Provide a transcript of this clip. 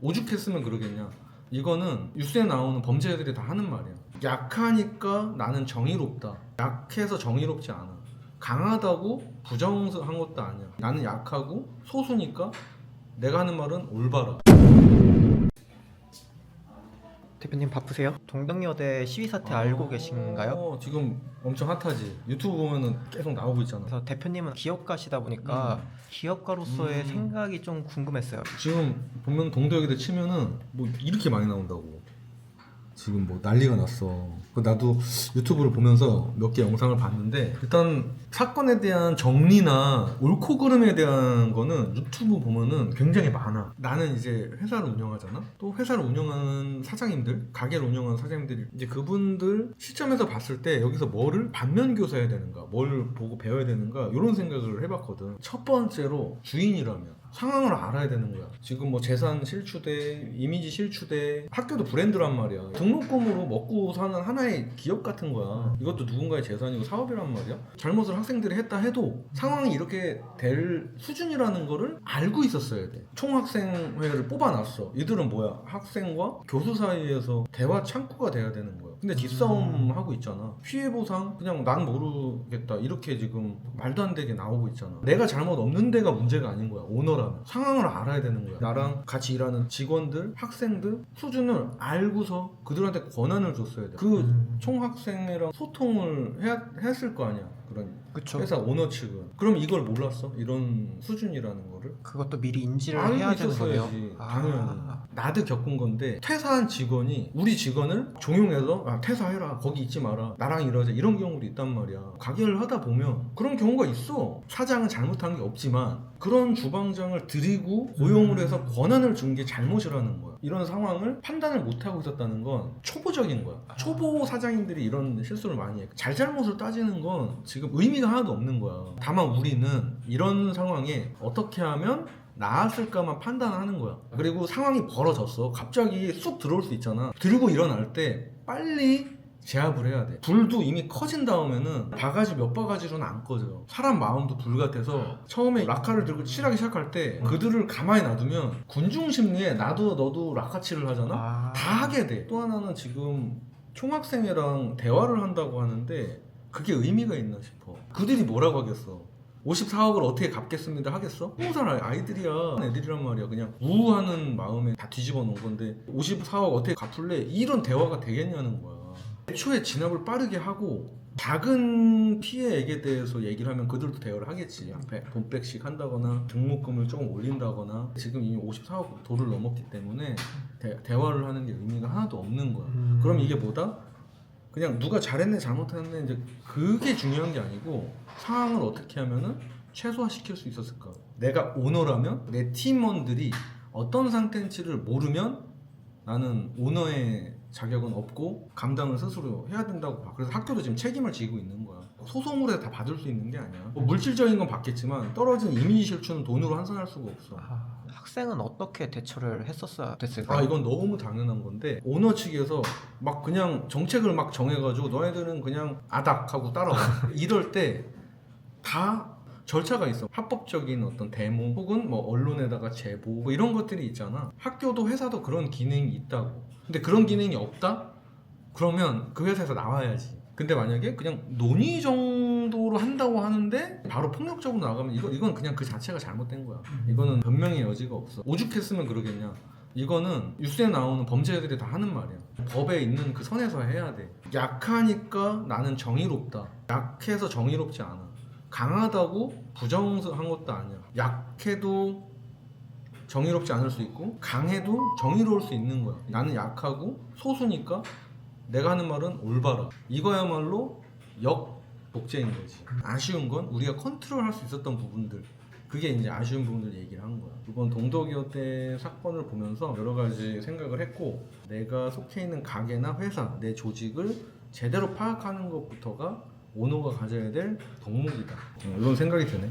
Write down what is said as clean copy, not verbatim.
오죽했으면 그러겠냐. 이거는 뉴스에 나오는 범죄자들이 다 하는 말이야. 약하니까 나는 정의롭다. 약해서 정의롭지 않아. 강하다고 부정한 것도 아니야. 나는 약하고 소수니까 내가 하는 말은 올바라. 대표님 바쁘세요? 동덕여대 시위 사태 알고 계신가요? 지금 엄청 핫하지. 유튜브 보면은 계속 나오고 있잖아. 그래서 대표님은 기업가시다 보니까 기업가로서의 생각이 좀 궁금했어요. 지금 보면 동덕여대 치면은 뭐 이렇게 많이 나온다고. 지금 뭐 난리가 났어. 나도 유튜브를 보면서 몇 개 영상을 봤는데, 일단 사건에 대한 정리나 옳고 그름에 대한 거는 유튜브 보면은 굉장히 많아. 나는 이제 회사를 운영하잖아. 또 회사를 운영하는 사장님들, 가게를 운영하는 사장님들이 이제 그분들 시점에서 봤을 때 여기서 뭐를 반면 교사해야 되는가, 뭘 보고 배워야 되는가, 이런 생각을 해봤거든. 첫 번째로 주인이라면 상황을 알아야 되는 거야. 지금 뭐 재산 실추돼, 이미지 실추돼, 학교도 브랜드란 말이야. 등록금으로 먹고 사는 하나의 기업 같은 거야. 이것도 누군가의 재산이고 사업이란 말이야. 잘못을 학생들이 했다 해도 상황이 이렇게 될 수준이라는 거를 알고 있었어야 돼. 총학생회를 뽑아놨어. 이들은 뭐야? 학생과 교수 사이에서 대화 창구가 돼야 되는 거야. 근데 뒷싸움 하고 있잖아. 피해보상 그냥 난 모르겠다 이렇게 지금 말도 안 되게 나오고 있잖아. 내가 잘못 없는 데가 문제가 아닌 거야. 오너라면 상황을 알아야 되는 거야. 나랑 같이 일하는 직원들, 학생들 수준을 알고서 그들한테 권한을 줬어야 돼. 그 총학생회랑 소통을 했을 거 아니야. 그런 그쵸. 회사 오너 측은. 그럼 이걸 몰랐어? 이런 수준이라는 거를? 그것도 미리 인지를 알고 해야 되는 거네요. 있었어야지. 당연히. 나도 겪은 건데, 퇴사한 직원이 우리 직원을 종용해서 퇴사해라, 거기 있지 마라, 나랑 일하자, 이런 경우도 있단 말이야. 가게를 하다 보면 그런 경우가 있어. 사장은 잘못한 게 없지만 그런 주방장을 들이고 고용을 해서 권한을 준 게 잘못이라는 거야. 이런 상황을 판단을 못하고 있었다는 건 초보적인 거야. 초보 사장님들이 이런 실수를 많이 해. 잘잘못을 따지는 건 지금 의미가 하나도 없는 거야. 다만 우리는 이런 상황에 어떻게 하면 나았을까만 판단하는 거야. 그리고 상황이 벌어졌어. 갑자기 쑥 들어올 수 있잖아. 들고 일어날 때 빨리 제압을 해야 돼. 불도 이미 커진 다음에는 바가지 몇 바가지로는 안 꺼져요. 사람 마음도 불 같아서 처음에 라카를 들고 칠하기 시작할 때 그들을 가만히 놔두면 군중 심리에 나도 너도 라카칠을 하잖아? 다 하게 돼. 또 하나는 지금 총학생회랑 대화를 한다고 하는데 그게 의미가 있나 싶어. 그들이 뭐라고 하겠어? 54억을 어떻게 갚겠습니다 하겠어? 홍살 아이들이야. 애들이란 말이야. 그냥 우우하는 마음에 다 뒤집어 놓은 건데 54억 어떻게 갚을래? 이런 대화가 되겠냐는 거야. 애초에 진압을 빠르게 하고 작은 피해액에 대해서 얘기를 하면 그들도 대화를 하겠지. 돈백씩 한다거나 등록금을 조금 올린다거나. 지금 이미 54억 도를 넘었기 때문에 대화를 하는 게 의미가 하나도 없는 거야. 그럼 이게 뭐다? 그냥 누가 잘했네 잘못했네 이제 그게 중요한 게 아니고 상황을 어떻게 하면은 최소화시킬 수 있었을까. 내가 오너라면 내 팀원들이 어떤 상태인지를 모르면 나는 오너의 자격은 없고 감당을 스스로 해야 된다고 봐. 그래서 학교도 지금 책임을 지고 있는 거야. 소송을 해서 다 받을 수 있는 게 아니야. 뭐 물질적인 건 받겠지만 떨어진 이미지 실추는 돈으로 환산할 수가 없어. 학생은 어떻게 대처를 했었어야 됐을까요? 이건 너무 당연한 건데 오너 측에서 막 그냥 정책을 막 정해가지고 너희들은 그냥 아닥하고 따라와. 이럴 때 다 절차가 있어. 합법적인 어떤 데모 혹은 뭐 언론에다가 제보 뭐 이런 것들이 있잖아. 학교도 회사도 그런 기능이 있다고. 근데 그런 기능이 없다? 그러면 그 회사에서 나와야지. 근데 만약에 그냥 논의 정도로 한다고 하는데 바로 폭력적으로 나가면 이건 그냥 그 자체가 잘못된 거야. 이거는 변명의 여지가 없어. 오죽했으면 그러겠냐. 이거는 뉴스에 나오는 범죄자들이 다 하는 말이야. 법에 있는 그 선에서 해야 돼. 약하니까 나는 정의롭다. 약해서 정의롭지 않아. 강하다고 부정한 것도 아니야. 약해도 정의롭지 않을 수 있고 강해도 정의로울 수 있는 거야. 나는 약하고 소수니까 내가 하는 말은 올바라. 이거야말로 역독재인 거지. 아쉬운 건 우리가 컨트롤할 수 있었던 부분들, 그게 이제 아쉬운 부분들 얘기를 한 거야. 이번 동덕여대 사건을 보면서 여러 가지 생각을 했고, 내가 속해 있는 가게나 회사, 내 조직을 제대로 파악하는 것부터가 오너가 가져야 될 덕목이다. 이런 생각이 드네.